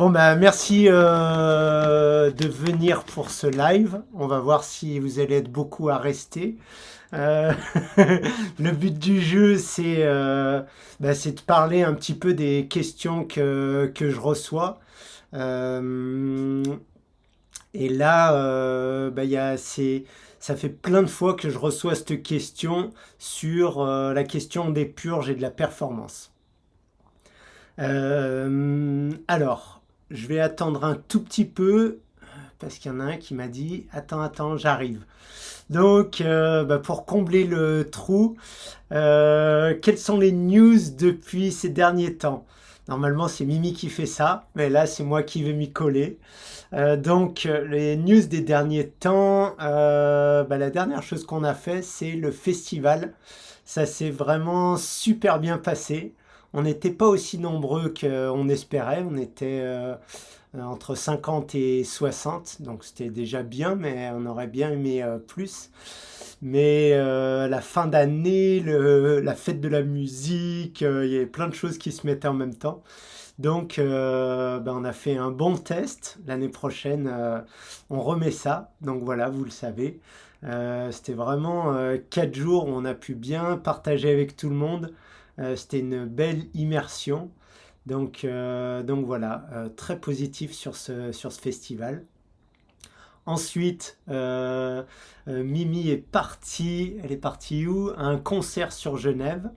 Bon, bah, merci de venir pour ce live. On va voir si vous allez être beaucoup à rester. Euh, le but du jeu, c'est de parler un petit peu des questions que je reçois. Euh, et là, ça fait plein de fois que je reçois cette question sur la question des purges et de la performance. Alors, je vais attendre un tout petit peu parce qu'il y en a un qui m'a dit attends, attends, j'arrive. Donc, pour combler le trou, quelles sont les news depuis ces derniers temps? Normalement, c'est Mimi qui fait ça, mais là, c'est moi qui vais m'y coller. Les news des derniers temps, la dernière chose qu'on a fait, c'est le festival. Ça s'est vraiment super bien passé. On n'était pas aussi nombreux qu'on espérait. On était entre 50 et 60, donc c'était déjà bien, mais on aurait bien aimé plus. Mais la fin d'année, la fête de la musique, il y avait plein de choses qui se mettaient en même temps. Donc, on a fait un bon test. L'année prochaine, on remet ça. Donc voilà, vous le savez. C'était vraiment 4 jours où on a pu bien partager avec tout le monde. C'était une belle immersion. Donc voilà, très positif sur ce festival. Ensuite, Mimi est partie, elle est partie où? À un concert sur Genève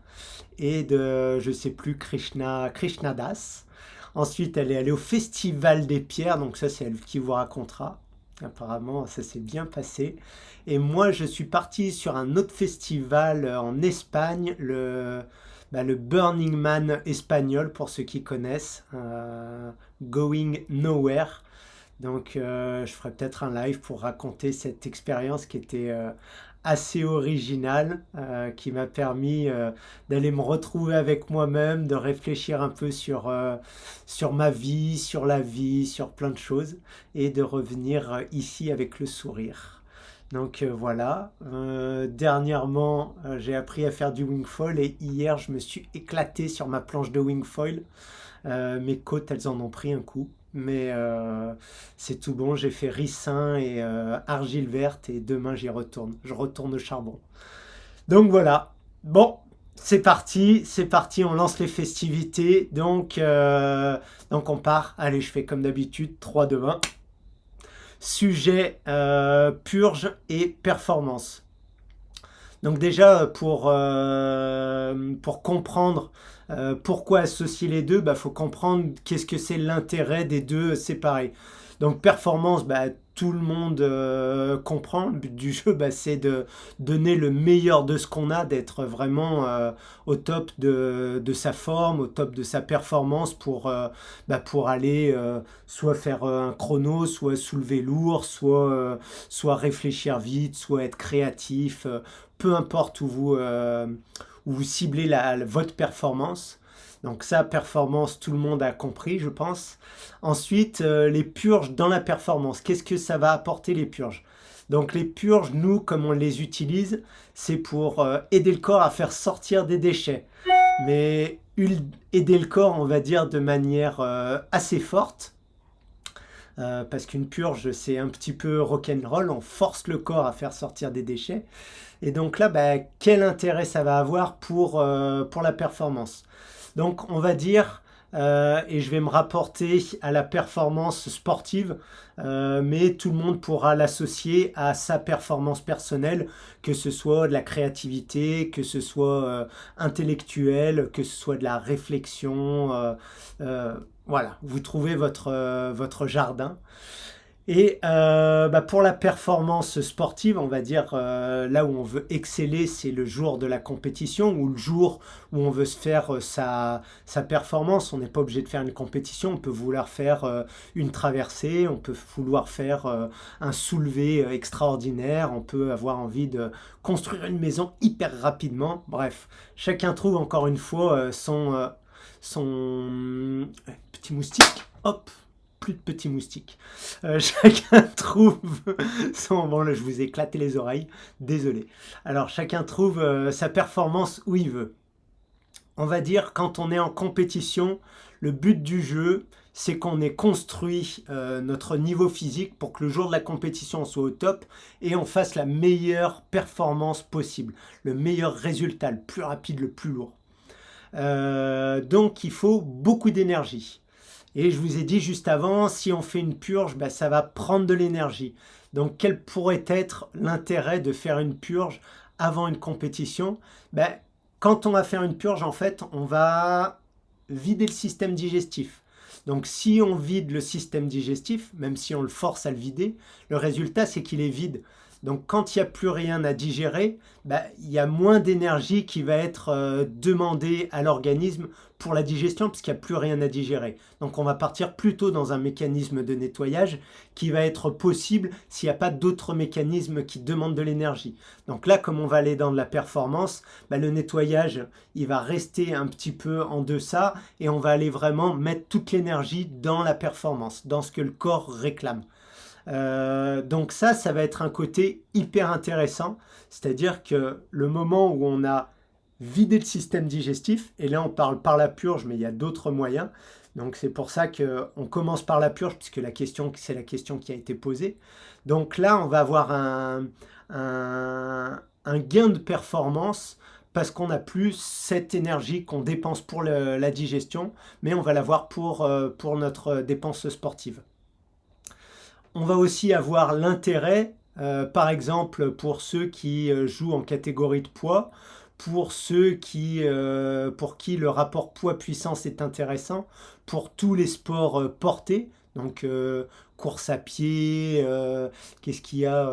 et de, je sais plus, Krishna Das. Ensuite, elle est allée au Festival des Pierres, donc ça c'est elle qui vous racontera. Apparemment, ça s'est bien passé. Et moi, je suis parti sur un autre festival en Espagne, le Burning Man espagnol, pour ceux qui connaissent, Going Nowhere. Donc, je ferai peut-être un live pour raconter cette expérience qui était assez originale, qui m'a permis d'aller me retrouver avec moi-même, de réfléchir un peu sur ma vie, sur plein de choses, et de revenir ici avec le sourire. Donc voilà. Dernièrement, j'ai appris à faire du wingfoil et hier, je me suis éclaté sur ma planche de wingfoil. Mes côtes, elles en ont pris un coup. Mais c'est tout bon, j'ai fait ricin et argile verte et demain j'y retourne. Je retourne au charbon. Donc voilà. Bon, c'est parti, on lance les festivités. Donc on part. Allez, je fais comme d'habitude, 3, 2, 1. Sujet purge et performance. Donc déjà, pour comprendre pourquoi associer les deux, faut comprendre qu'est-ce que c'est l'intérêt des deux séparés. Donc performance, tout le monde comprend. Le but du jeu, c'est de donner le meilleur de ce qu'on a, d'être vraiment au top de sa forme, au top de sa performance pour aller soit faire un chrono, soit soulever lourd, soit réfléchir vite, soit être créatif. Peu importe où vous ciblez votre performance. Donc ça, performance, tout le monde a compris, je pense. Ensuite, les purges dans la performance. Qu'est-ce que ça va apporter les purges? Donc les purges, nous, comme on les utilise, c'est pour aider le corps à faire sortir des déchets. Mais aider le corps, on va dire, de manière assez forte. Parce qu'une purge, c'est un petit peu rock'n'roll, on force le corps à faire sortir des déchets. Et donc là, quel intérêt ça va avoir pour la performance? Donc on va dire, et je vais me rapporter à la performance sportive, mais tout le monde pourra l'associer à sa performance personnelle, que ce soit de la créativité, que ce soit intellectuel, que ce soit de la réflexion. Voilà, vous trouvez votre jardin. Et pour la performance sportive, on va dire là où on veut exceller, c'est le jour de la compétition ou le jour où on veut se faire sa performance. On n'est pas obligé de faire une compétition, on peut vouloir faire une traversée, on peut vouloir faire un soulevé extraordinaire, on peut avoir envie de construire une maison hyper rapidement. Bref, chacun trouve encore une fois son petit moustique. Hop, plus de petits moustiques. Chacun trouve son... Bon, là, je vous ai éclaté les oreilles. Désolé. Alors, chacun trouve sa performance où il veut. On va dire, quand on est en compétition, le but du jeu, c'est qu'on ait construit notre niveau physique pour que le jour de la compétition on soit au top et on fasse la meilleure performance possible, le meilleur résultat, le plus rapide, le plus lourd. Donc il faut beaucoup d'énergie. Et je vous ai dit juste avant, si on fait une purge, ben, ça va prendre de l'énergie. Donc quel pourrait être l'intérêt de faire une purge avant une compétition? Ben, quand on va faire une purge, en fait, on va vider le système digestif. Donc si on vide le système digestif, même si on le force à le vider, le résultat c'est qu'il est vide. Donc quand il n'y a plus rien à digérer, bah, il y a moins d'énergie qui va être demandée à l'organisme pour la digestion puisqu'il n'y a plus rien à digérer. Donc on va partir plutôt dans un mécanisme de nettoyage qui va être possible s'il n'y a pas d'autres mécanismes qui demandent de l'énergie. Donc là, comme on va aller dans de la performance, bah, le nettoyage, il va rester un petit peu en deçà et on va aller vraiment mettre toute l'énergie dans la performance, dans ce que le corps réclame. Donc ça va être un côté hyper intéressant, c'est-à-dire que le moment où on a vidé le système digestif, et là on parle par la purge, mais il y a d'autres moyens, donc c'est pour ça qu'on commence par la purge, puisque c'est la question qui a été posée. Donc là on va avoir un gain de performance, parce qu'on n'a plus cette énergie qu'on dépense pour la digestion, mais on va l'avoir pour notre dépense sportive. On va aussi avoir l'intérêt, par exemple, pour ceux qui jouent en catégorie de poids, pour ceux pour qui le rapport poids-puissance est intéressant, pour tous les sports portés, donc course à pied, qu'est-ce qu'il y a,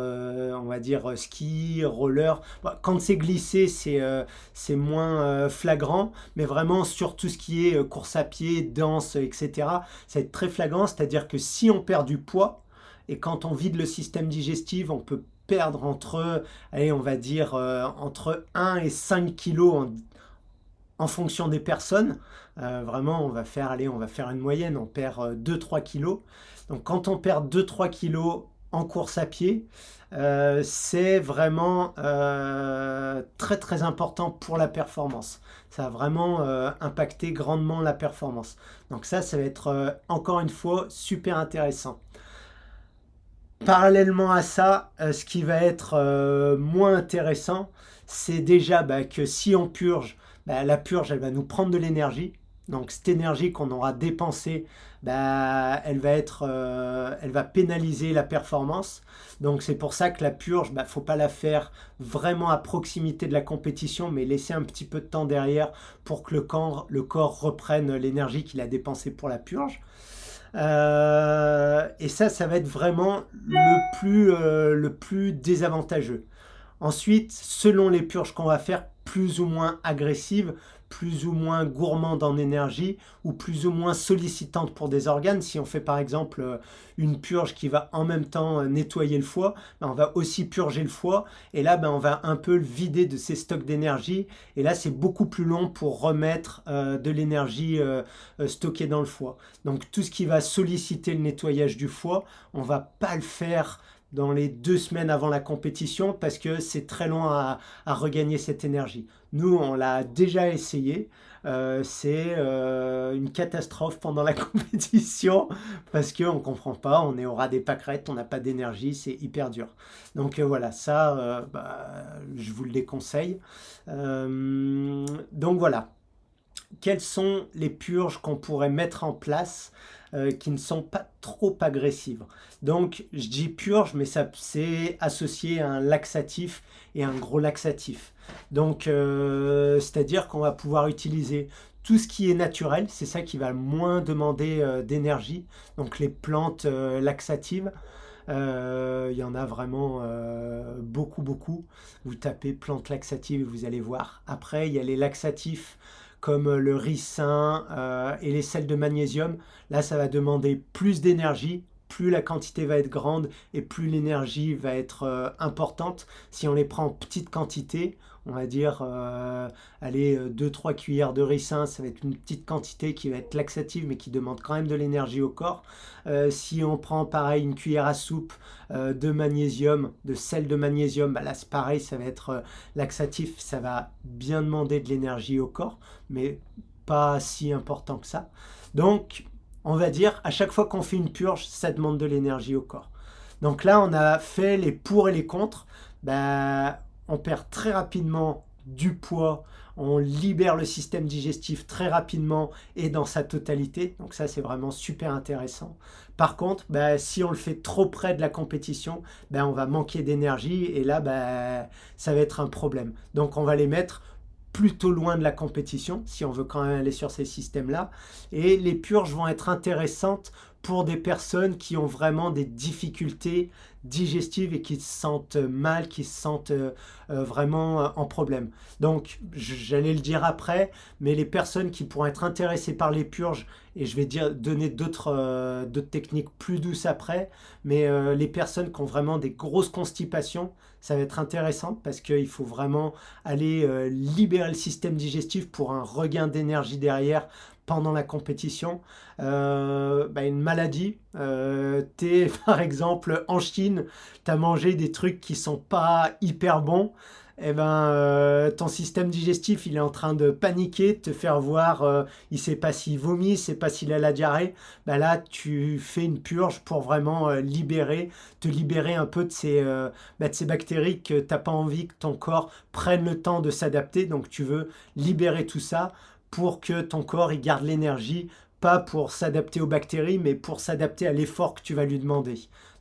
on va dire ski, roller. Bon, quand c'est glissé, c'est moins flagrant, mais vraiment sur tout ce qui est course à pied, danse, etc., ça va être très flagrant, c'est-à-dire que si on perd du poids, et quand on vide le système digestif, on peut perdre on va dire, entre 1 et 5 kilos en fonction des personnes. Vraiment, on va faire une moyenne, on perd 2-3 kilos. Donc quand on perd 2-3 kilos en course à pied, c'est vraiment très très important pour la performance. Ça va vraiment impacter grandement la performance. Donc ça va être encore une fois super intéressant. Parallèlement à ça, ce qui va être moins intéressant, c'est déjà que si on purge, la purge, elle va nous prendre de l'énergie. Donc cette énergie qu'on aura dépensée, elle va pénaliser la performance. Donc c'est pour ça que la purge, il ne faut pas la faire vraiment à proximité de la compétition, mais laisser un petit peu de temps derrière pour que le corps reprenne l'énergie qu'il a dépensée pour la purge. Et ça va être vraiment le plus désavantageux. Ensuite, selon les purges qu'on va faire, plus ou moins agressives, plus ou moins gourmandes en énergie ou plus ou moins sollicitantes pour des organes. Si on fait par exemple une purge qui va en même temps nettoyer le foie, on va aussi purger le foie et là on va un peu le vider de ses stocks d'énergie et là c'est beaucoup plus long pour remettre de l'énergie stockée dans le foie. Donc tout ce qui va solliciter le nettoyage du foie, on ne va pas le faire dans les 2 semaines avant la compétition parce que c'est très long à regagner cette énergie. Nous, on l'a déjà essayé. C'est une catastrophe pendant la compétition parce qu'on ne comprend pas, on est au ras des pâquerettes, on n'a pas d'énergie, c'est hyper dur. Donc voilà, ça, je vous le déconseille. Donc voilà. Quelles sont les purges qu'on pourrait mettre en place qui ne sont pas trop agressives? Donc je dis purge, mais ça c'est associé à un laxatif et un gros laxatif. Donc c'est-à-dire qu'on va pouvoir utiliser tout ce qui est naturel, c'est ça qui va moins demander d'énergie. Donc les plantes laxatives. Il y en a vraiment beaucoup. Vous tapez plantes laxatives et vous allez voir. Après, il y a les laxatifs comme le ricin et les sels de magnésium. Là, ça va demander plus d'énergie. Plus la quantité va être grande et plus l'énergie va être importante. Si on les prend en petite quantité, on va dire, allez, 2-3 cuillères de ricin, ça va être une petite quantité qui va être laxative mais qui demande quand même de l'énergie au corps. Si on prend pareil une cuillère à soupe de magnésium, de sel de magnésium, là c'est pareil, ça va être laxatif, ça va bien demander de l'énergie au corps, mais pas si important que ça. Donc on va dire, à chaque fois qu'on fait une purge, ça demande de l'énergie au corps. Donc là, on a fait les pour et les contre. Ben, on perd très rapidement du poids, on libère le système digestif très rapidement et dans sa totalité. Donc ça, c'est vraiment super intéressant. Par contre, ben, si on le fait trop près de la compétition, ben, on va manquer d'énergie et là, ben, ça va être un problème. Donc on va les mettre plutôt loin de la compétition, si on veut quand même aller sur ces systèmes-là. Et les purges vont être intéressantes pour des personnes qui ont vraiment des difficultés digestives et qui se sentent mal, qui se sentent vraiment en problème. Donc, j'allais le dire après, mais les personnes qui pourront être intéressées par les purges, et je vais donner d'autres techniques plus douces après, mais les personnes qui ont vraiment des grosses constipations, ça va être intéressant parce qu'il faut vraiment aller libérer le système digestif pour un regain d'énergie derrière pendant la compétition. Une maladie, t'es par exemple en Chine, t'as mangé des trucs qui sont pas hyper bons, et ton système digestif il est en train de paniquer, de te faire voir, il sait pas s'il vomit, il sait pas s'il a la diarrhée. Là tu fais une purge pour vraiment te libérer un peu de ces bactéries que t'as pas envie que ton corps prenne le temps de s'adapter. Donc tu veux libérer tout ça pour que ton corps il garde l'énergie, pas pour s'adapter aux bactéries, mais pour s'adapter à l'effort que tu vas lui demander.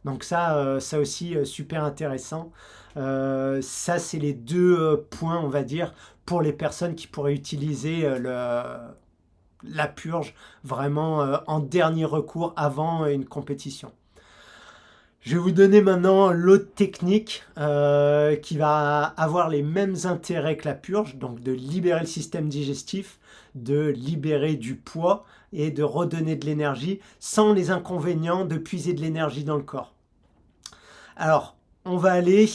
Donc ça aussi, super intéressant. Ça, c'est les deux points, on va dire, pour les personnes qui pourraient utiliser la purge vraiment en dernier recours avant une compétition. Je vais vous donner maintenant l'autre technique qui va avoir les mêmes intérêts que la purge, donc de libérer le système digestif, de libérer du poids et de redonner de l'énergie sans les inconvénients de puiser de l'énergie dans le corps. Alors, on va aller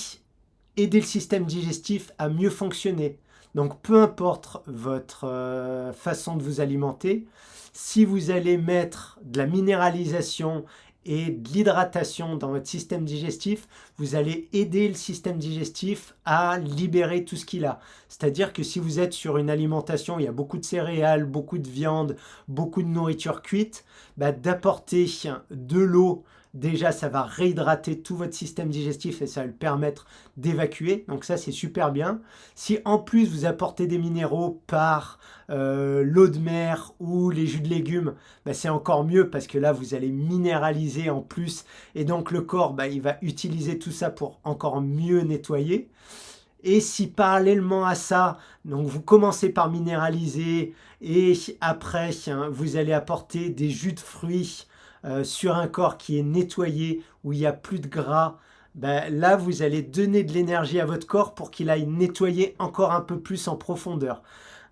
aider le système digestif à mieux fonctionner. Donc, peu importe votre façon de vous alimenter, si vous allez mettre de la minéralisation et de l'hydratation dans votre système digestif, vous allez aider le système digestif à libérer tout ce qu'il a. C'est-à-dire que si vous êtes sur une alimentation où il y a beaucoup de céréales, beaucoup de viande, beaucoup de nourriture cuite, d'apporter de l'eau, déjà ça va réhydrater tout votre système digestif et ça va le permettre d'évacuer. Donc ça c'est super bien. Si en plus vous apportez des minéraux par l'eau de mer ou les jus de légumes, c'est encore mieux parce que là vous allez minéraliser en plus et donc le corps il va utiliser tout ça pour encore mieux nettoyer. Et si parallèlement à ça, donc vous commencez par minéraliser et après vous allez apporter des jus de fruits sur un corps qui est nettoyé, où il n'y a plus de gras, là vous allez donner de l'énergie à votre corps pour qu'il aille nettoyer encore un peu plus en profondeur.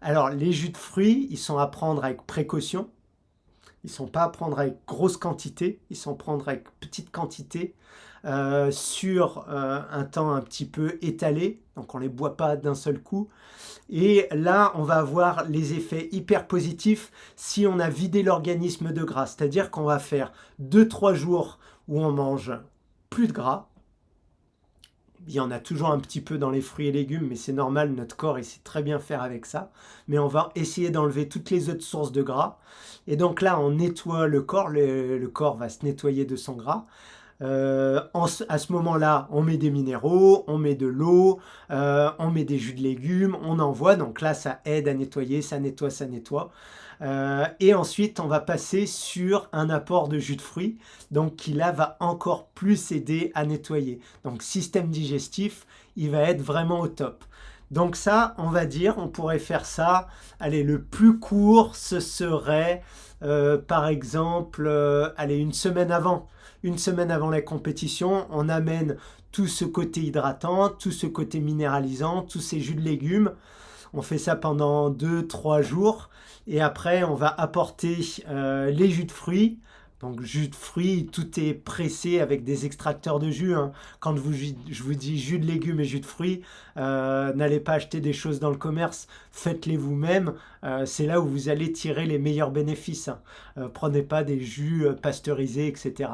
Alors les jus de fruits, ils sont à prendre avec précaution. Ils ne sont pas à prendre avec grosse quantité, ils sont à prendre avec petite quantité sur un temps un petit peu étalé. Donc on ne les boit pas d'un seul coup. Et là, on va avoir les effets hyper positifs si on a vidé l'organisme de gras. C'est-à-dire qu'on va faire 2-3 jours où on mange plus de gras. Il y en a toujours un petit peu dans les fruits et légumes, mais c'est normal, notre corps il sait très bien faire avec ça. Mais on va essayer d'enlever toutes les autres sources de gras. Et donc là, on nettoie le corps, le corps va se nettoyer de son gras. À ce moment-là, on met des minéraux, on met de l'eau, on met des jus de légumes, on envoie. Donc là, ça aide à nettoyer, ça nettoie, ça nettoie. Et ensuite, on va passer sur un apport de jus de fruits, donc qui là va encore plus aider à nettoyer. Donc système digestif, il va être vraiment au top. Donc ça, on va dire, on pourrait faire ça. Allez, le plus court, ce serait par exemple, allez, une semaine avant. Une semaine avant la compétition, on amène tout ce côté hydratant, tout ce côté minéralisant, tous ces jus de légumes. On fait ça pendant 2-3 jours et après on va apporter les jus de fruits. Donc jus de fruits, tout est pressé avec des extracteurs de jus. Quand je vous dis jus de légumes et jus de fruits, n'allez pas acheter des choses dans le commerce, faites-les vous-même. C'est là où vous allez tirer les meilleurs bénéfices. Prenez pas des jus pasteurisés, etc.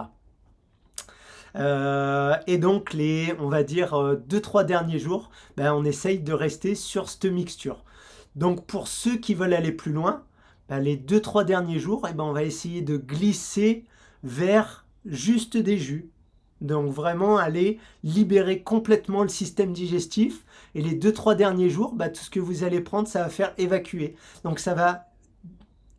Et donc on va dire 2-3 derniers jours, on essaye de rester sur cette mixture. Donc pour ceux qui veulent aller plus loin, bah, les 2-3 derniers jours, eh ben, on va essayer de glisser vers juste des jus. Donc vraiment aller libérer complètement le système digestif. Et les 2-3 derniers jours, bah, tout ce que vous allez prendre, ça va faire évacuer. Donc ça va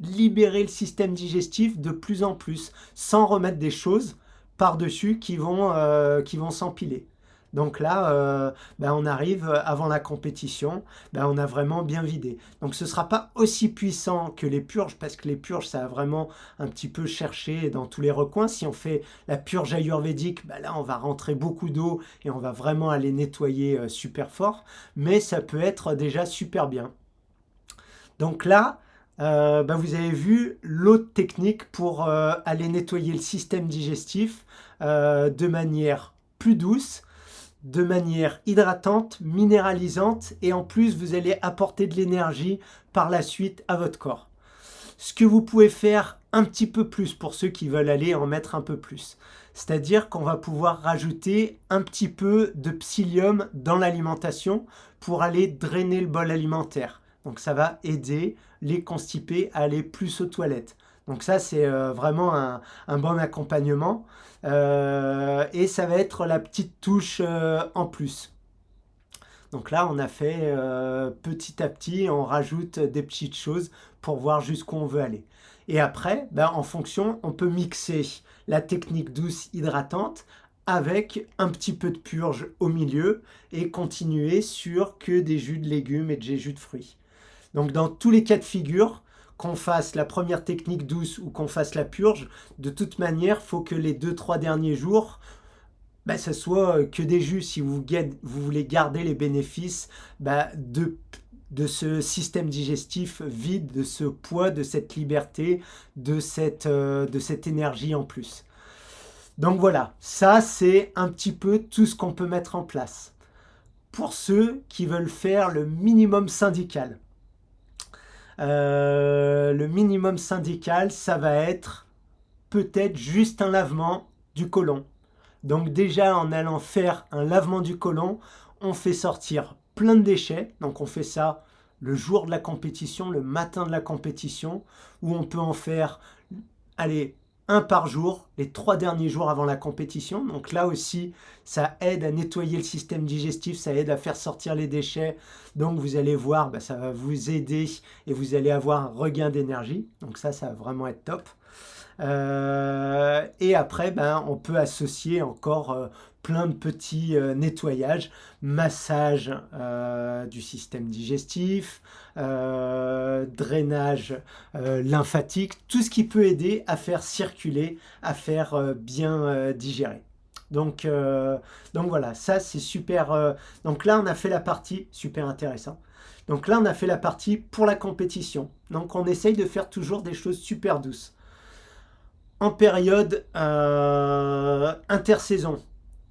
libérer le système digestif de plus en plus, sans remettre des choses par-dessus qui vont s'empiler. Donc là, ben on arrive avant la compétition, ben on a vraiment bien vidé. Donc ce ne sera pas aussi puissant que les purges, parce que les purges, ça a vraiment un petit peu cherché dans tous les recoins. Si on fait la purge ayurvédique, ben là, on va rentrer beaucoup d'eau et on va vraiment aller nettoyer super fort. Mais ça peut être déjà super bien. Donc là, ben vous avez vu l'autre technique pour aller nettoyer le système digestif de manière plus douce, de manière hydratante, minéralisante, et en plus vous allez apporter de l'énergie par la suite à votre corps. Ce que vous pouvez faire un petit peu plus pour ceux qui veulent aller en mettre un peu plus, c'est-à-dire qu'on va pouvoir rajouter un petit peu de psyllium dans l'alimentation pour aller drainer le bol alimentaire. Donc ça va aider les constipés à aller plus aux toilettes. Donc ça, c'est vraiment un bon accompagnement. Et ça va être la petite touche en plus. Donc là, on a fait petit à petit, on rajoute des petites choses pour voir jusqu'où on veut aller. Et après, ben, en fonction, on peut mixer la technique douce hydratante avec un petit peu de purge au milieu et continuer sur que des jus de légumes et des jus de fruits. Donc dans tous les cas de figure, qu'on fasse la première technique douce ou qu'on fasse la purge, de toute manière, il faut que les 2-3 derniers jours, bah, ce soit que des jus si vous voulez garder les bénéfices bah, de ce système digestif vide, de ce poids, de cette liberté, de cette énergie en plus. Donc voilà, ça c'est un petit peu tout ce qu'on peut mettre en place. Pour ceux qui veulent faire le minimum syndical, le minimum syndical, ça va être peut-être juste un lavement du côlon. Donc déjà, en allant faire un lavement du côlon, on fait sortir plein de déchets. Donc on fait ça le jour de la compétition, le matin de la compétition, où on peut en faire, allez, un par jour, les 3 derniers jours avant la compétition. Donc là aussi, ça aide à nettoyer le système digestif, ça aide à faire sortir les déchets. Donc vous allez voir, bah, ça va vous aider et vous allez avoir un regain d'énergie. Donc ça va vraiment être top. Et après, ben, on peut associer encore plein de petits nettoyages, massage du système digestif, drainage lymphatique, tout ce qui peut aider à faire circuler, à faire bien digérer. Donc voilà, ça c'est super. Donc là, on a fait la partie super intéressant. Donc là, on a fait la partie pour la compétition. Donc on essaye de faire toujours des choses super douces. En période intersaison,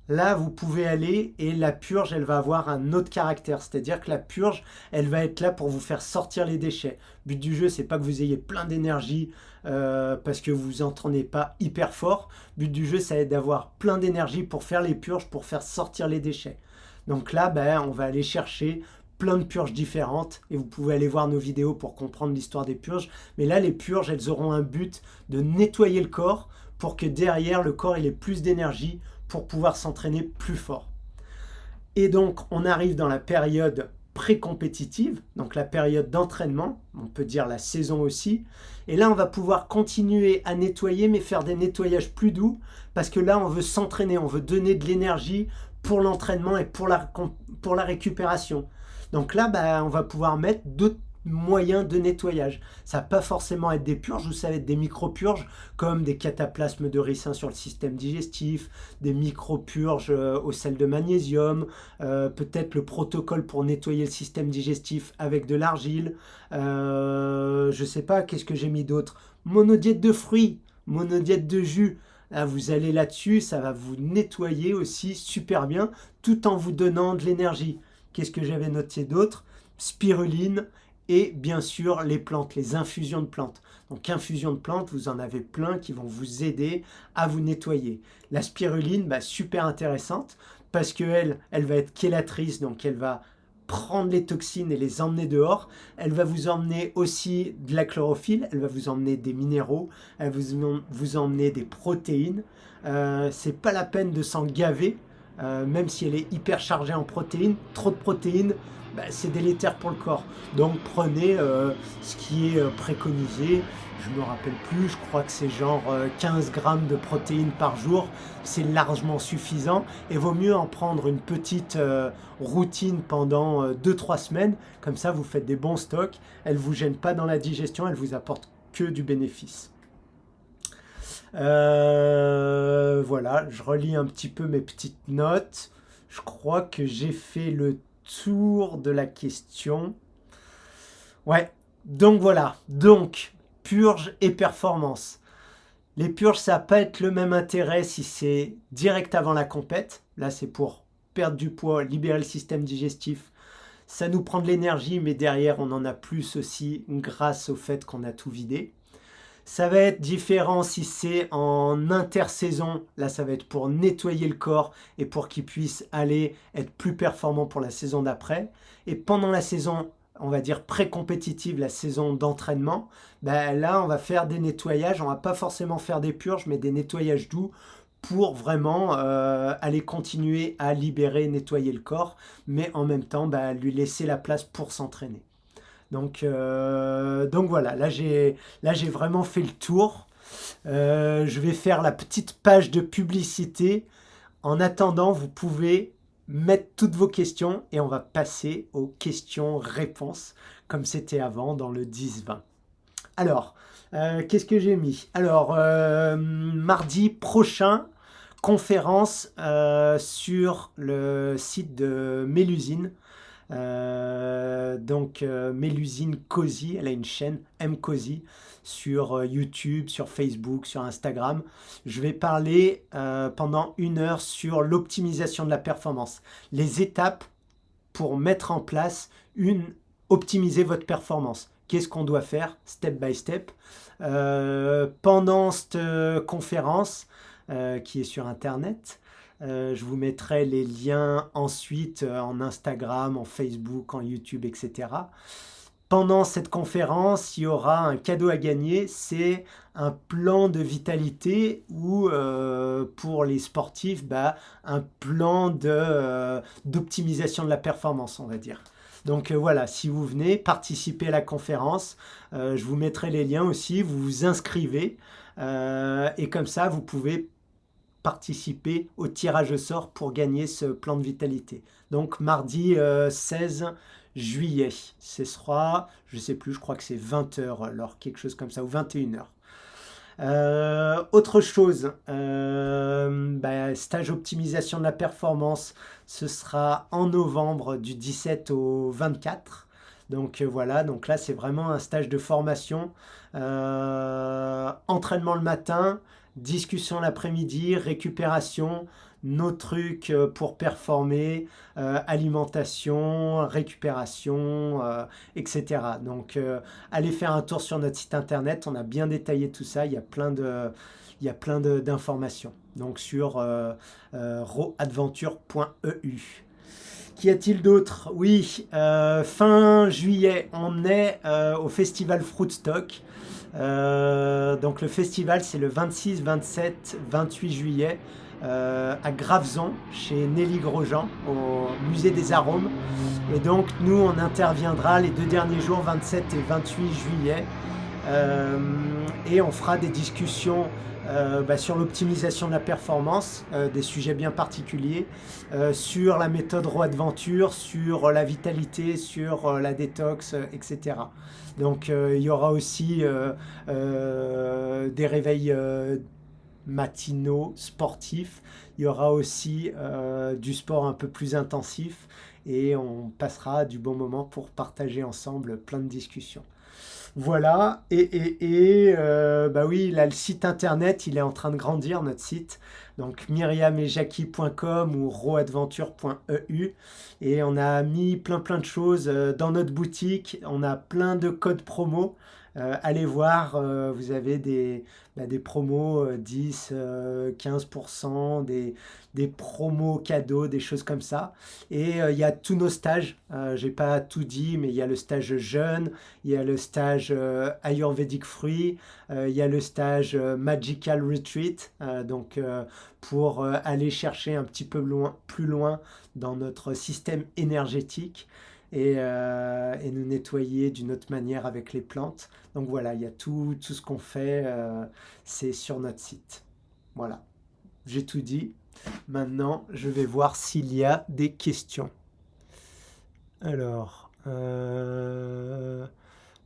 là vous pouvez aller et la purge elle va avoir un autre caractère, c'est-à-dire que la purge elle va être là pour vous faire sortir les déchets. Le but du jeu c'est pas que vous ayez plein d'énergie parce que vous vous entraînez pas hyper fort. Le but du jeu ça va être d'avoir plein d'énergie pour faire les purges, pour faire sortir les déchets. Donc là ben, on va aller chercher plein de purges différentes et vous pouvez aller voir nos vidéos pour comprendre l'histoire des purges. Mais là, les purges, elles auront un but de nettoyer le corps pour que derrière, le corps il ait plus d'énergie pour pouvoir s'entraîner plus fort. Et donc, on arrive dans la période pré-compétitive, donc la période d'entraînement, on peut dire la saison aussi. Et là, on va pouvoir continuer à nettoyer, mais faire des nettoyages plus doux, parce que là, on veut s'entraîner, on veut donner de l'énergie pour l'entraînement et pour la récupération. Donc là, bah, on va pouvoir mettre d'autres moyens de nettoyage. Ça ne va pas forcément être des purges, ou ça va être des micro-purges, comme des cataplasmes de ricin sur le système digestif, des micro-purges au sel de magnésium, peut-être le protocole pour nettoyer le système digestif avec de l'argile. Je ne sais pas, qu'est-ce que j'ai mis d'autre? Monodiète de fruits, monodiète de jus. Là, vous allez là-dessus, ça va vous nettoyer aussi super bien, tout en vous donnant de l'énergie. Qu'est-ce que j'avais noté d'autre? Spiruline et bien sûr les plantes, les infusions de plantes. Donc infusions de plantes, vous en avez plein qui vont vous aider à vous nettoyer. La spiruline, bah, super intéressante parce qu'elle va être chélatrice, donc elle va prendre les toxines et les emmener dehors. Elle va vous emmener aussi de la chlorophylle, elle va vous emmener des minéraux, elle va vous emmener des protéines. C'est pas la peine de s'en gaver, même si elle est hyper chargée en protéines. Trop de protéines, bah, c'est délétère pour le corps. Donc prenez ce qui est préconisé. Je me rappelle plus, je crois que c'est genre 15 grammes de protéines par jour. C'est largement suffisant et vaut mieux en prendre une petite routine pendant 2-3 semaines. Comme ça, vous faites des bons stocks. Elle ne vous gêne pas dans la digestion, elle vous apporte que du bénéfice. Voilà, je relis un petit peu mes petites notes. Je crois que j'ai fait le tour de la question. Ouais, donc voilà. Donc, purge et performance. Les purges, ça va pas être le même intérêt si c'est direct avant la compète. Là, c'est pour perdre du poids, libérer le système digestif. Ça nous prend de l'énergie, mais derrière, on en a plus aussi grâce au fait qu'on a tout vidé. Ça va être différent si c'est en intersaison. Là, ça va être pour nettoyer le corps et pour qu'il puisse aller être plus performant pour la saison d'après. Et pendant la saison, on va dire pré-compétitive, la saison d'entraînement, ben là, on va faire des nettoyages. On va pas forcément faire des purges, mais des nettoyages doux pour vraiment aller continuer à libérer, nettoyer le corps, mais en même temps, ben, lui laisser la place pour s'entraîner. Donc voilà, là j'ai vraiment fait le tour. Je vais faire la petite page de publicité. En attendant, vous pouvez mettre toutes vos questions et on va passer aux questions-réponses comme c'était avant dans le 10-20. Alors, qu'est-ce que j'ai mis? Alors, mardi prochain, conférence sur le site de Mélusine. Mélusine Cozy, elle a une chaîne M-Cozy sur YouTube, sur Facebook, sur Instagram. Je vais parler pendant 1 heure sur l'optimisation de la performance. Les étapes pour mettre en place optimiser votre performance. Qu'est-ce qu'on doit faire step by step pendant cette conférence qui est sur Internet. Je vous mettrai les liens ensuite en Instagram, en Facebook, en YouTube, etc. Pendant cette conférence, il y aura un cadeau à gagner. C'est un plan de vitalité ou pour les sportifs, un plan d'optimisation de la performance, on va dire. Donc voilà, si vous venez participer à la conférence, je vous mettrai les liens aussi, vous vous inscrivez et comme ça, vous pouvez participer au tirage au sort pour gagner ce plan de vitalité. Donc mardi 16 juillet, ce sera, je sais plus, je crois que c'est 20h, alors quelque chose comme ça, ou 21h. Autre chose, stage optimisation de la performance, ce sera en novembre du 17 au 24. Donc voilà, donc là c'est vraiment un stage de formation, entraînement le matin, discussion l'après-midi, récupération, nos trucs pour performer, alimentation, récupération, etc. Donc allez faire un tour sur notre site internet, on a bien détaillé tout ça, il y a plein d'informations. Donc sur roadventure.eu. Qu'y a-t-il d'autre? Oui, fin juillet, on est au festival Fruitstock. Donc le festival, c'est le 26, 27, 28 juillet à Graveson, chez Nelly Grosjean, au musée des arômes. Et donc nous, on interviendra les 2 derniers jours, 27 et 28 juillet. Et on fera des discussions sur l'optimisation de la performance, des sujets bien particuliers, sur la méthode Roadventure, sur la vitalité, sur la détox, etc. Donc il y aura aussi des réveils matinaux sportifs, il y aura aussi du sport un peu plus intensif et on passera du bon moment pour partager ensemble plein de discussions. Voilà, oui, là le site internet, il est en train de grandir, notre site, donc myriamejackie.com ou roadventure.eu, et on a mis plein de choses dans notre boutique, on a plein de codes promo, allez voir, vous avez des promos 10, 15%, des promos cadeaux, des choses comme ça. Et il y a tous nos stages. J'ai pas tout dit, mais il y a le stage jeûne, il y a le stage Ayurvedic Fruits, il y a le stage Magical Retreat, pour aller chercher un petit peu plus loin dans notre système énergétique et nous nettoyer d'une autre manière avec les plantes. Donc voilà, il y a tout ce qu'on fait, c'est sur notre site. Voilà, j'ai tout dit. Maintenant, je vais voir s'il y a des questions. Alors,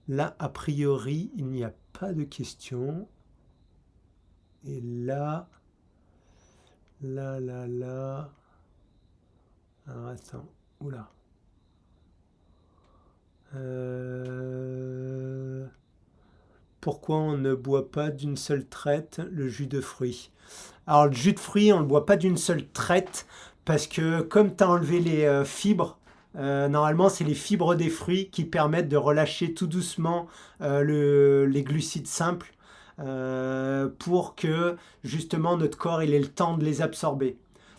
là, a priori, il n'y a pas de questions. Et là... Alors, attends, oula. Pourquoi on ne boit pas d'une seule traite le jus de fruits? Alors, le jus de fruits, on ne le boit pas d'une seule traite parce que comme tu as enlevé les fibres, normalement, c'est les fibres des fruits qui permettent de relâcher tout doucement les glucides simples pour que justement notre corps il ait le temps de les absorber.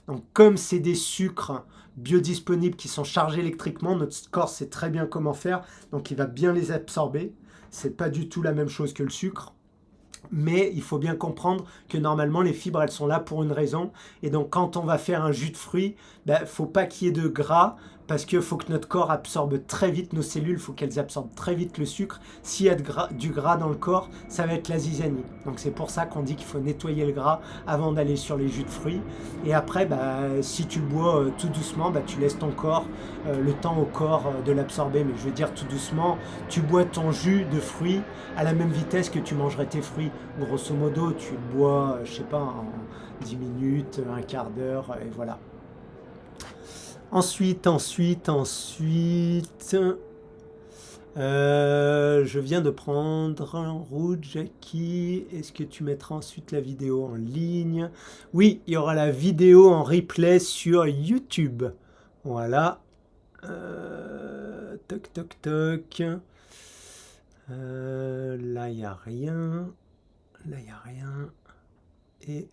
Donc, comme c'est des sucres biodisponibles qui sont chargés électriquement, notre corps sait très bien comment faire, donc il va bien les absorber. C'est pas du tout la même chose que le sucre. Mais il faut bien comprendre que normalement les fibres elles sont là pour une raison et donc quand on va faire un jus de fruits, faut pas qu'il y ait de gras parce qu'il faut que notre corps absorbe très vite, nos cellules, il faut qu'elles absorbent très vite le sucre. S'il y a du gras dans le corps, ça va être la zizanie. Donc c'est pour ça qu'on dit qu'il faut nettoyer le gras avant d'aller sur les jus de fruits. Et après, si tu le bois tout doucement, tu laisses ton corps, le temps au corps de l'absorber. Mais je veux dire tout doucement, tu bois ton jus de fruits à la même vitesse que tu mangerais tes fruits. Grosso modo, tu le bois, je sais pas, en 10 minutes, un quart d'heure, et voilà. Ensuite, je viens de prendre un route, Jackie. Est-ce que tu mettras ensuite la vidéo en ligne? Oui, il y aura la vidéo en replay sur YouTube. Voilà. Toc, toc, toc. Là, il n'y a rien. Là, il n'y a rien. Et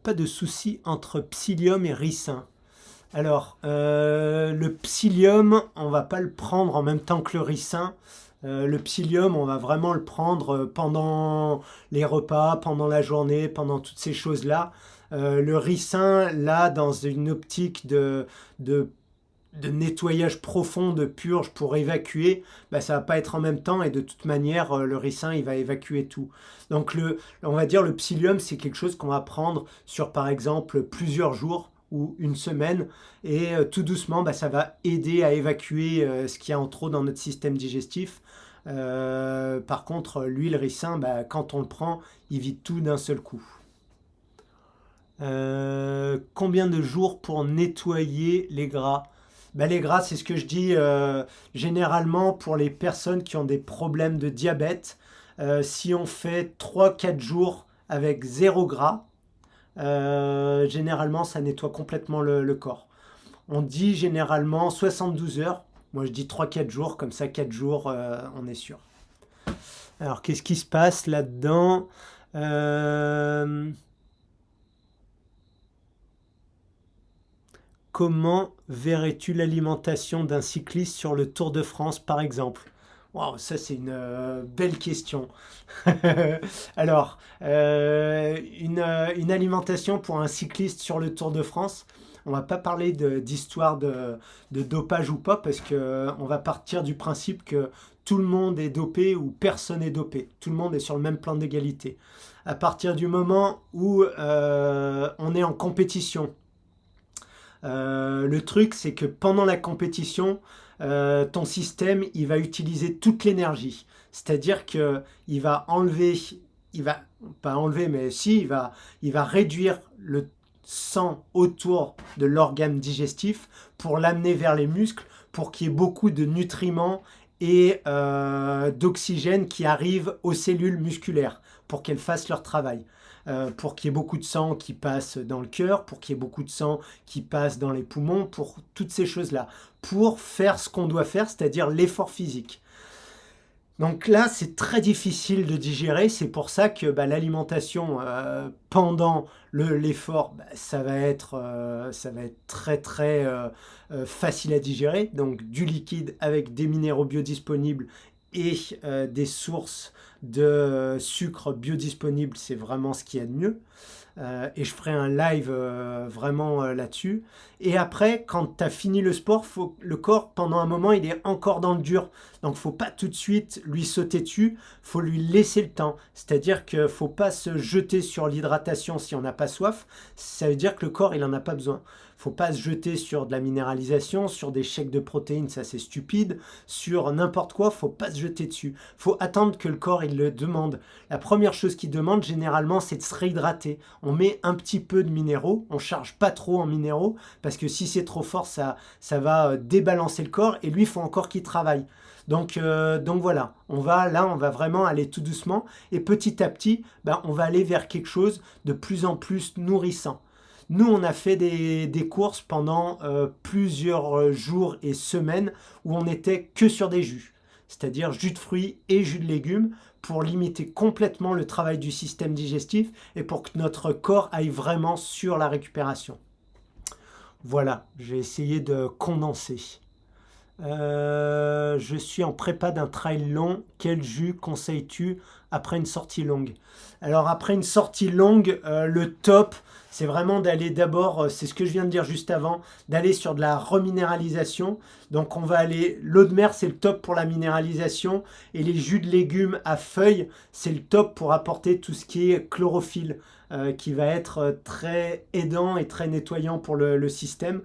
pas de souci entre psyllium et ricin. Alors, le psyllium, on va pas le prendre en même temps que le ricin. Le psyllium, on va vraiment le prendre pendant les repas, pendant la journée, pendant toutes ces choses-là. Le ricin, là, dans une optique de nettoyage profond, de purge pour évacuer, ça va pas être en même temps et de toute manière, le ricin, il va évacuer tout. Donc, on va dire le psyllium, c'est quelque chose qu'on va prendre sur, par exemple, plusieurs jours ou une semaine et tout doucement, ça va aider à évacuer ce qu'il y a en trop dans notre système digestif. Par contre, l'huile ricin, quand on le prend, il vide tout d'un seul coup. Combien de jours pour nettoyer les gras? Les gras, c'est ce que je dis généralement pour les personnes qui ont des problèmes de diabète. Si on fait 3-4 jours avec 0 gras, généralement, ça nettoie complètement le corps. On dit généralement 72 heures. Moi, je dis 3-4 jours, comme ça, 4 jours, on est sûr. Alors, qu'est-ce qui se passe là-dedans? Comment verrais-tu l'alimentation d'un cycliste sur le Tour de France, par exemple? Wow, ça c'est une belle question. Alors, une alimentation pour un cycliste sur le Tour de France, on va pas parler d'histoire de dopage ou pas, parce qu'on va partir du principe que tout le monde est dopé ou personne n'est dopé. Tout le monde est sur le même plan d'égalité. À partir du moment où on est en compétition, le truc, c'est que pendant la compétition, ton système, il va utiliser toute l'énergie. C'est-à-dire que il va enlever, il va pas enlever, mais si, il va réduire le sang autour de l'organe digestif pour l'amener vers les muscles, pour qu'il y ait beaucoup de nutriments et d'oxygène qui arrivent aux cellules musculaires pour qu'elles fassent leur travail. Pour qu'il y ait beaucoup de sang qui passe dans le cœur, pour qu'il y ait beaucoup de sang qui passe dans les poumons, pour toutes ces choses-là, pour faire ce qu'on doit faire, c'est-à-dire l'effort physique. Donc là, c'est très difficile de digérer. C'est pour ça que bah, l'alimentation pendant l'effort, bah, ça va être très très facile à digérer. Donc du liquide avec des minéraux biodisponibles et des sources de sucre biodisponibles, c'est vraiment ce qu'il y a de mieux. Et je ferai un live vraiment là-dessus. Et après, quand tu as fini le sport, le corps, pendant un moment, il est encore dans le dur. Donc, faut pas tout de suite lui sauter dessus, faut lui laisser le temps. C'est-à-dire qu'il ne faut pas se jeter sur l'hydratation si on n'a pas soif. Ça veut dire que le corps, il n'en a pas besoin. Faut pas se jeter sur de la minéralisation, sur des shakes de protéines, ça c'est stupide. Sur n'importe quoi, faut pas se jeter dessus. Faut attendre que le corps, il le demande. La première chose qu'il demande, généralement, c'est de se réhydrater. On met un petit peu de minéraux, on charge pas trop en minéraux, parce que si c'est trop fort, ça va débalancer le corps, et lui, il faut encore qu'il travaille. Donc voilà, on va vraiment aller tout doucement, et petit à petit, ben, on va aller vers quelque chose de plus en plus nourrissant. Nous, on a fait des courses pendant plusieurs jours et semaines où on n'était que sur des jus, c'est-à-dire jus de fruits et jus de légumes, pour limiter complètement le travail du système digestif et pour que notre corps aille vraiment sur la récupération. Voilà, j'ai essayé de condenser. Je suis en prépa d'un trail long. Quel jus conseilles-tu après une sortie longue? Alors après une sortie longue, le top, c'est vraiment d'aller d'abord, c'est ce que je viens de dire juste avant, d'aller sur de la reminéralisation. Donc on va aller, l'eau de mer c'est le top pour la minéralisation et les jus de légumes à feuilles, c'est le top pour apporter tout ce qui est chlorophylle, qui va être très aidant et très nettoyant pour le système.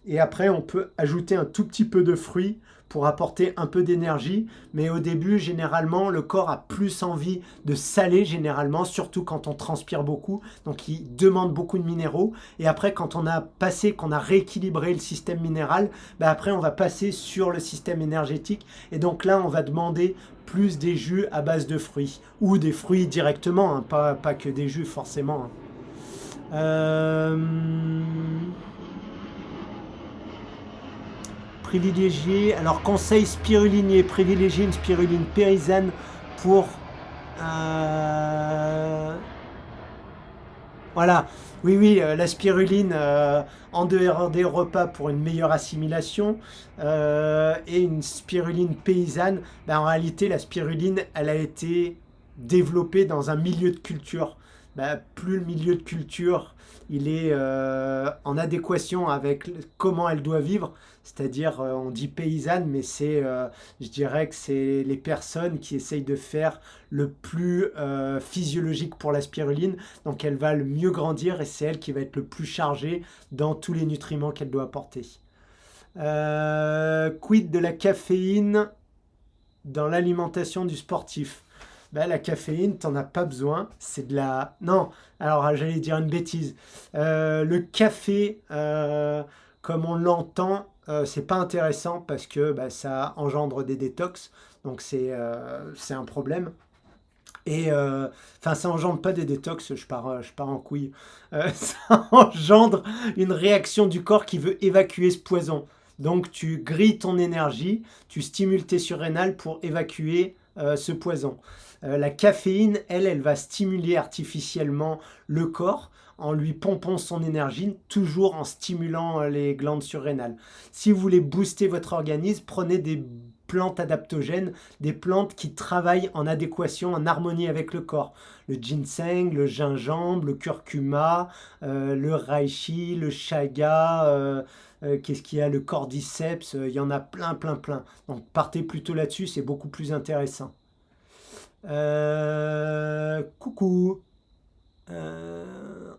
Et après, on peut ajouter un tout petit peu de fruits pour apporter un peu d'énergie. Mais au début, généralement, le corps a plus envie de saler, généralement, surtout quand on transpire beaucoup. Donc, il demande beaucoup de minéraux. Et après, quand on a passé, qu'on a rééquilibré le système minéral, bah après, on va passer sur le système énergétique. Et donc là, on va demander plus des jus à base de fruits. Ou des fruits directement, hein, pas que des jus forcément. Hein. Euh... Privilégier, alors conseil spirulinier, privilégier une spiruline paysanne pour euh, voilà, oui, la spiruline en dehors des repas pour une meilleure assimilation et une spiruline paysanne, ben, en réalité la spiruline elle a été développée dans un milieu de culture. Ben, plus le milieu de culture il est en adéquation avec comment elle doit vivre, c'est-à-dire on dit paysanne mais je dirais que c'est les personnes qui essayent de faire le plus physiologique pour la spiruline, donc elle va le mieux grandir et c'est elle qui va être le plus chargée dans tous les nutriments qu'elle doit apporter. Quid de la caféine dans l'alimentation du sportif? Ben, la caféine, t'en as pas besoin. C'est de la... Non, alors j'allais dire une bêtise. Le café, comme on l'entend, c'est pas intéressant parce que bah, ça engendre des détox. Donc c'est un problème. Et enfin, ça engendre pas des détox, je pars en couille. Ça engendre une réaction du corps qui veut évacuer ce poison. Donc tu grilles ton énergie, tu stimules tes surrénales pour évacuer ce poison. La caféine, elle va stimuler artificiellement le corps en lui pompant son énergie, toujours en stimulant les glandes surrénales. Si vous voulez booster votre organisme, prenez des plantes adaptogènes, des plantes qui travaillent en adéquation, en harmonie avec le corps. Le ginseng, le gingembre, le curcuma, le reishi, le chaga, qu'est-ce qu'il y a, le cordyceps, il y en a plein. Donc partez plutôt là-dessus, c'est beaucoup plus intéressant. Coucou. Euh,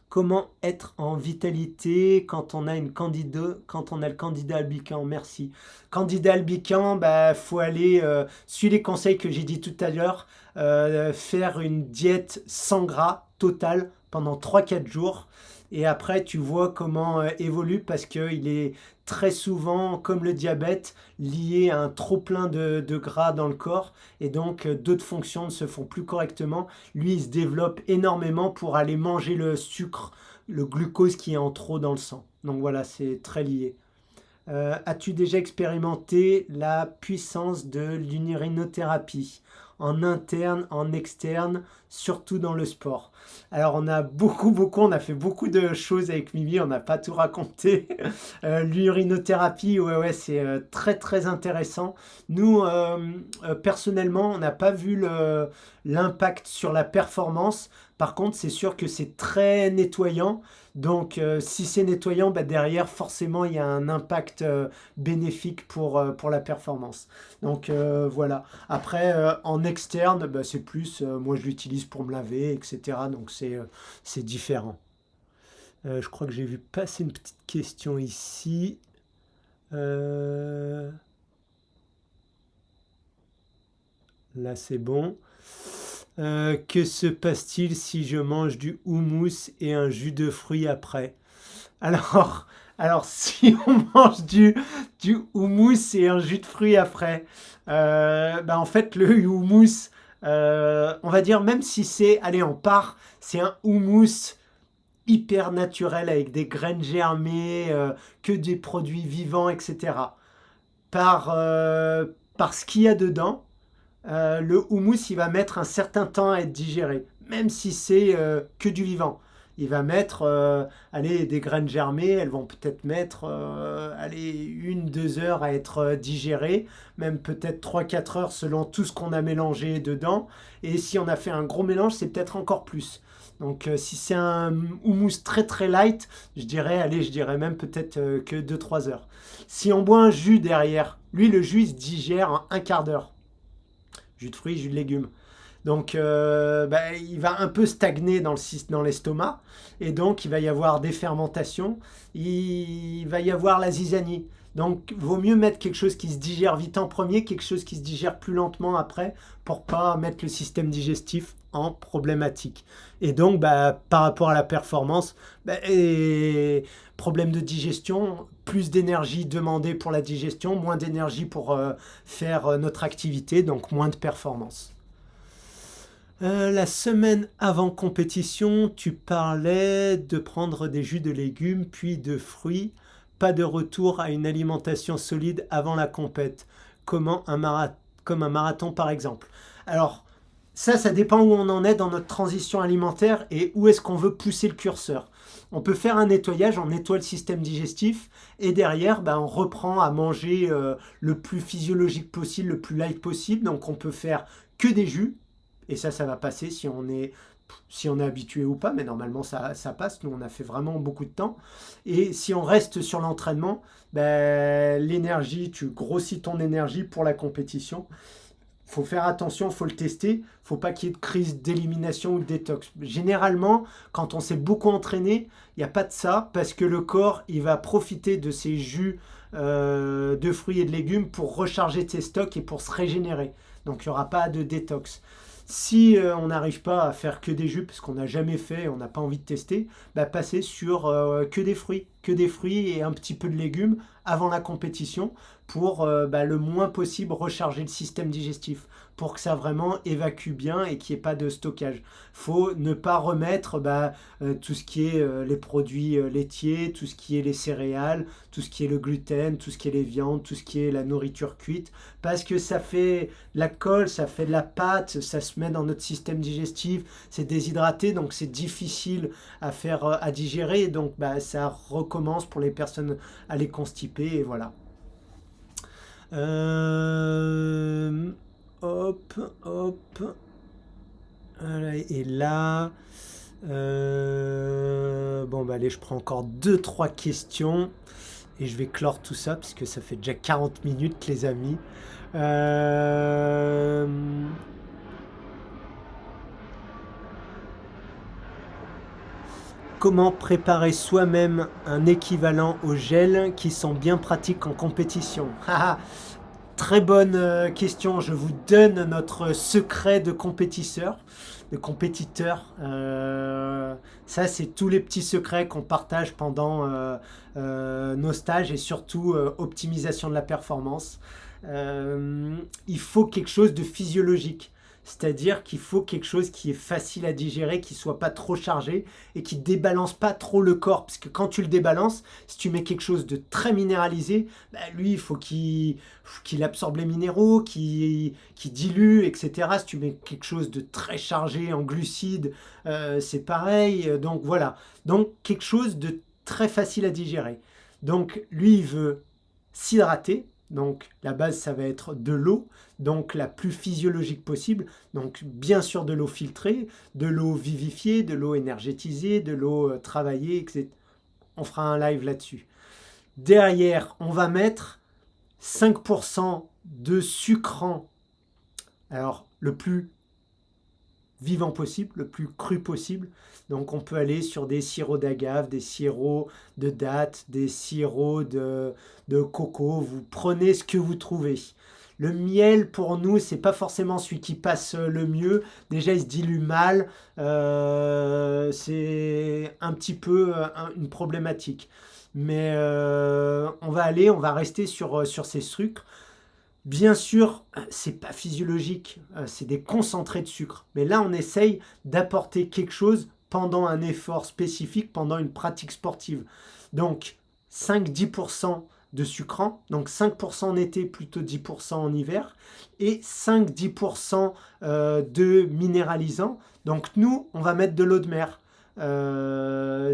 Comment être en vitalité quand on a quand on a le candidat albican? Merci. Candidat albican, bah faut aller suivre les conseils que j'ai dit tout à l'heure, faire une diète sans gras totale pendant 3 4 jours. Et après, tu vois comment évolue parce qu'il est très souvent, comme le diabète, lié à un trop plein de gras dans le corps. Et donc, d'autres fonctions ne se font plus correctement. Lui, il se développe énormément pour aller manger le sucre, le glucose qui est en trop dans le sang. Donc voilà, c'est très lié. As-tu déjà expérimenté la puissance de l'urinothérapie en interne, en externe, surtout dans le sport? Alors on a on a fait beaucoup de choses avec Mimi, on n'a pas tout raconté. L'urinothérapie, ouais, c'est très très intéressant. Nous, personnellement, on n'a pas vu l'impact sur la performance. Par contre, c'est sûr que c'est très nettoyant. Donc, si c'est nettoyant, bah, derrière, forcément, il y a un impact bénéfique pour la performance. Donc, voilà. Après, en externe, bah, c'est plus, moi, je l'utilise pour me laver, etc. Donc, c'est différent. Je crois que j'ai vu passer une petite question ici. Euh, Là, c'est bon. Que se passe-t-il si je mange du houmous et un jus de fruits après? Alors, alors si on mange du houmous et un jus de fruits après, bah en fait, le houmous, on va dire, même si c'est, allez, on part, c'est un houmous hyper naturel avec des graines germées, que des produits vivants, etc. Par ce qu'il y a dedans, le houmous, il va mettre un certain temps à être digéré, même si c'est que du vivant. Il va mettre, allez, des graines germées, elles vont peut-être mettre, allez, 1, 2 heures à être digérées, même peut-être 3, 4 heures selon tout ce qu'on a mélangé dedans. Et si on a fait un gros mélange, c'est peut-être encore plus. Donc si c'est un houmous très très light, je dirais, allez, je dirais même peut-être que 2, 3 heures. Si on boit un jus derrière, lui, le jus, il se digère en un quart d'heure. Jus de fruits, jus de légumes. Donc, bah, il va un peu stagner dans l'estomac, et donc il va y avoir des fermentations, il va y avoir la zizanie. Donc, vaut mieux mettre quelque chose qui se digère vite en premier, quelque chose qui se digère plus lentement après, pour pas mettre le système digestif en problématique. Et donc, bah, par rapport à la performance, bah, et problème de digestion, plus d'énergie demandée pour la digestion, moins d'énergie pour faire notre activité, donc moins de performance. La semaine avant compétition, tu parlais de prendre des jus de légumes puis de fruits, pas de retour à une alimentation solide avant la compète, comment comme un marathon par exemple. Alors, ça dépend où on en est dans notre transition alimentaire et où est-ce qu'on veut pousser le curseur. On peut faire un nettoyage, on nettoie le système digestif et derrière, ben, on reprend à manger le plus physiologique possible, le plus light possible. Donc on peut faire que des jus, et ça va passer si on est habitué ou pas, mais normalement ça passe. Nous, on a fait vraiment beaucoup de temps. Et si on reste sur l'entraînement, ben, l'énergie, tu grossis ton énergie pour la compétition. Faut faire attention, faut le tester. Faut pas qu'il y ait de crise d'élimination ou de détox. Généralement, quand on s'est beaucoup entraîné, il n'y a pas de ça parce que le corps, il va profiter de ces jus de fruits et de légumes pour recharger ses stocks et pour se régénérer. Donc il n'y aura pas de détox. Si on n'arrive pas à faire que des jus parce qu'on n'a jamais fait, on n'a pas envie de tester, bah passer sur que des fruits et un petit peu de légumes avant la compétition pour bah, le moins possible recharger le système digestif pour que ça vraiment évacue bien et qu'il n'y ait pas de stockage. Faut ne pas remettre bah, tout ce qui est les produits laitiers, tout ce qui est les céréales, tout ce qui est le gluten, tout ce qui est les viandes, tout ce qui est la nourriture cuite, parce que ça fait de la colle, ça fait de la pâte, ça se met dans notre système digestif, c'est déshydraté, donc c'est difficile à faire, à digérer, donc bah, ça recommence pour les personnes à les constiper, et voilà. Euh, hop, hop. Voilà, et là, bon, bah allez, je prends encore 2, 3 questions et je vais clore tout ça parce que ça fait déjà 40 minutes, les amis. Euh, Comment préparer soi-même un équivalent au gel qui sont bien pratiques en compétition? Très bonne question. Je vous donne notre secret de compétiteur. De compétiteur. Ça, c'est tous les petits secrets qu'on partage pendant nos stages et surtout optimisation de la performance. Il faut quelque chose de physiologique. C'est-à-dire qu'il faut quelque chose qui est facile à digérer, qui soit pas trop chargé et qui débalance pas trop le corps. Parce que quand tu le débalances, si tu mets quelque chose de très minéralisé, bah, lui, il faut qu'il absorbe les minéraux, qu'il dilue, etc. Si tu mets quelque chose de très chargé en glucides, c'est pareil. Donc voilà. Donc quelque chose de très facile à digérer. Donc lui, il veut s'hydrater. Donc la base, ça va être de l'eau, donc la plus physiologique possible. Donc bien sûr de l'eau filtrée, de l'eau vivifiée, de l'eau énergétisée, de l'eau travaillée, etc. On fera un live là-dessus. Derrière, on va mettre 5% de sucrant. Alors le plus vivant possible, le plus cru possible. Donc on peut aller sur des sirops d'agave, des sirops de dattes, des sirops de coco. Vous prenez ce que vous trouvez. Le miel, pour nous, c'est pas forcément celui qui passe le mieux. Déjà, il se dilue mal. C'est un petit peu une problématique. Mais on va rester sur ces sucres. Bien sûr, c'est pas physiologique, c'est des concentrés de sucre. Mais là, on essaye d'apporter quelque chose pendant un effort spécifique, pendant une pratique sportive. Donc, 5-10% de sucrant, donc 5% en été, plutôt 10% en hiver, et 5-10% de minéralisant. Donc, nous, on va mettre de l'eau de mer.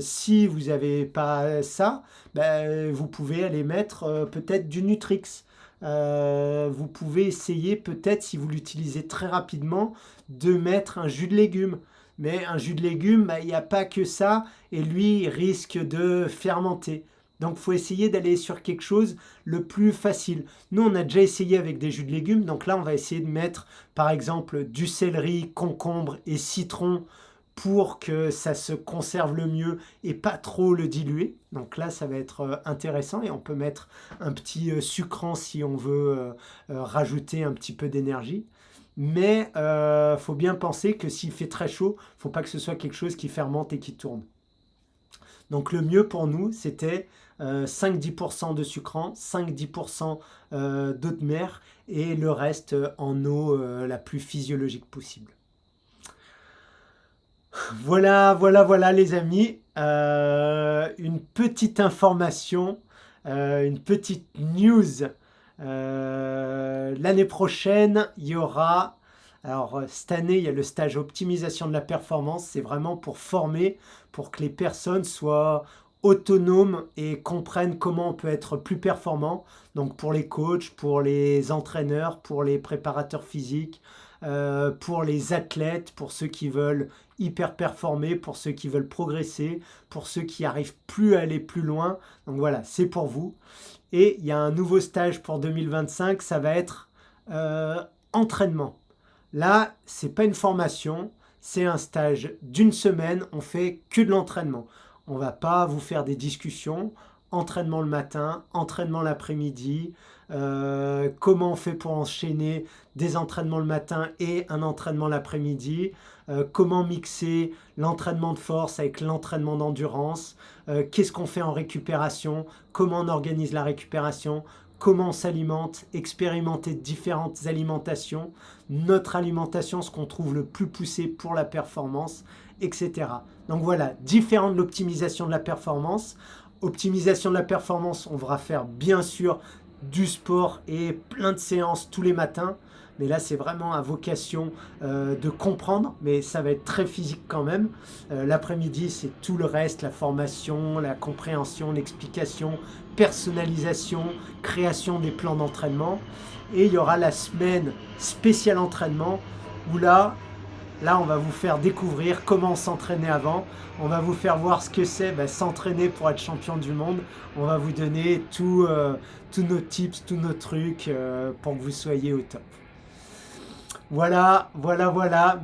Si vous n'avez pas ça, ben, vous pouvez aller mettre peut-être du Nutrix. Vous pouvez essayer peut-être, si vous l'utilisez très rapidement, de mettre un jus de légumes. Mais un jus de légumes, bah, il n'y a pas que ça, et lui, il risque de fermenter. Donc, il faut essayer d'aller sur quelque chose le plus facile. Nous, on a déjà essayé avec des jus de légumes. Donc là, on va essayer de mettre, par exemple, du céleri, concombre et citron pour que ça se conserve le mieux et pas trop le diluer. Donc là, ça va être intéressant et on peut mettre un petit sucrant si on veut rajouter un petit peu d'énergie. Mais faut bien penser que s'il fait très chaud, faut pas que ce soit quelque chose qui fermente et qui tourne. Donc le mieux pour nous, c'était 5-10% de sucrant, 5-10% d'eau de mer et le reste en eau la plus physiologique possible. Voilà les amis. Une petite information, une petite news. L'année prochaine, il y aura... Alors, cette année, il y a le stage optimisation de la performance. C'est vraiment pour former, pour que les personnes soient autonomes et comprennent comment on peut être plus performant. Donc, pour les coachs, pour les entraîneurs, pour les préparateurs physiques, pour les athlètes, pour ceux qui veulent hyper performer, pour ceux qui veulent progresser, pour ceux qui n'arrivent plus à aller plus loin. Donc voilà, c'est pour vous. Et il y a un nouveau stage pour 2025, ça va être entraînement. Là, c'est pas une formation, c'est un stage d'une semaine, on fait que de l'entraînement. On va pas vous faire des discussions, entraînement le matin, entraînement l'après-midi, comment on fait pour enchaîner des entraînements le matin et un entraînement l'après-midi, comment mixer l'entraînement de force avec l'entraînement d'endurance, qu'est-ce qu'on fait en récupération, comment on organise la récupération, comment on s'alimente, expérimenter différentes alimentations, notre alimentation, ce qu'on trouve le plus poussé pour la performance, etc. Donc voilà, différent de l'optimisation de la performance. Optimisation de la performance, on va faire bien sûr du sport et plein de séances tous les matins. Mais là, c'est vraiment à vocation de comprendre, mais ça va être très physique quand même. L'après-midi, c'est tout le reste, la formation, la compréhension, l'explication, personnalisation, création des plans d'entraînement. Et il y aura la semaine spéciale entraînement, où là, on va vous faire découvrir comment s'entraîner avant. On va vous faire voir ce que c'est s'entraîner pour être champion du monde. On va vous donner tous nos tips, tous nos trucs pour que vous soyez au top. Voilà.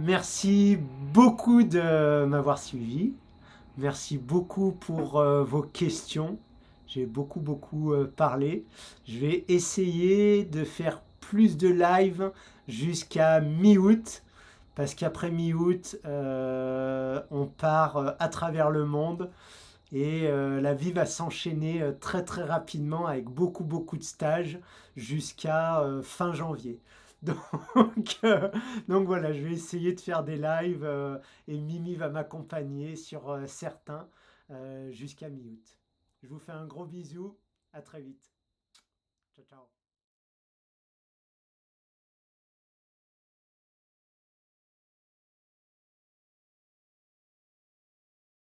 Merci beaucoup de m'avoir suivi. Merci beaucoup pour vos questions. J'ai beaucoup parlé. Je vais essayer de faire plus de live jusqu'à mi-août. Parce qu'après mi-août, on part à travers le monde et la vie va s'enchaîner très rapidement avec beaucoup de stages jusqu'à fin janvier. Donc, donc voilà, je vais essayer de faire des lives et Mimi va m'accompagner sur certains jusqu'à mi-août. Je vous fais un gros bisou, à très vite. Ciao, ciao.